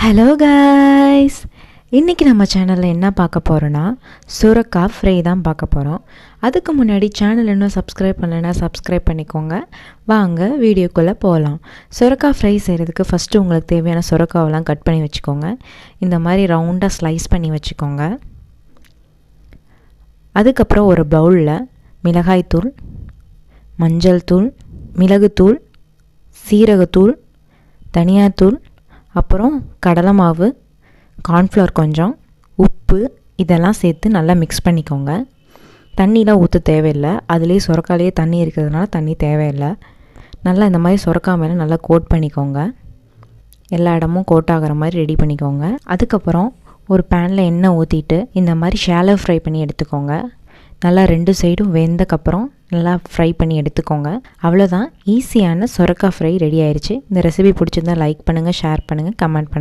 Hello guys, இன்றைக்கி நம்ம சேனலில் என்ன பார்க்க போகிறோன்னா சுரக்காய் ஃப்ரை தான் பார்க்க போகிறோம். அதுக்கு முன்னாடி சேனல் இன்னும் சப்ஸ்கிரைப் பண்ணலைன்னா சப்ஸ்கிரைப் பண்ணிக்கோங்க. வாங்க வீடியோக்குள்ளே போகலாம். சுரக்காய் ஃப்ரை செய்கிறதுக்கு ஃபஸ்ட்டு உங்களுக்கு தேவையான சுரக்காவெல்லாம் கட் பண்ணி வச்சுக்கோங்க. இந்த மாதிரி ரவுண்டாக ஸ்லைஸ் பண்ணி வச்சுக்கோங்க. அதுக்கப்புறம் ஒரு பவுலில் மிளகாய்த்தூள், மஞ்சள் தூள், மிளகுத்தூள், சீரகத்தூள், தனியாத்தூள், அப்புறம் கடலை மாவு, கார்ன்ஃப்ளவர் கொஞ்சம், உப்பு இதெல்லாம் சேர்த்து நல்லா மிக்ஸ் பண்ணிக்கோங்க. தண்ணிலாம் ஊற்ற தேவையில்லை, அதுலேயே சுரக்காயிலே தண்ணி இருக்கிறதுனால தண்ணி தேவையில்லை. நல்லா இந்த மாதிரி சுரக்காய் மேலே நல்லா கோட் பண்ணிக்கோங்க. எல்லா இடமும் கோட் ஆகிற மாதிரி ரெடி பண்ணிக்கோங்க. அதுக்கப்புறம் ஒரு பேனில் எண்ணெய் ஊற்றிட்டு இந்த மாதிரி ஷாலோ ஃப்ரை பண்ணி எடுத்துக்கோங்க. நல்லா 2 சைடும் வெந்தக்கப்புறம் நல்லா ஃப்ரை பண்ணி எடுத்துக்கோங்க. அவ்வளோதான், ஈஸியான சுரக்காய் ஃப்ரை ரெடி ஆயிடுச்சு. இந்த ரெசிபி பிடிச்சிருந்தா லைக் பண்ணுங்கள், ஷேர் பண்ணுங்கள், கமெண்ட் பண்ணுங்கள்.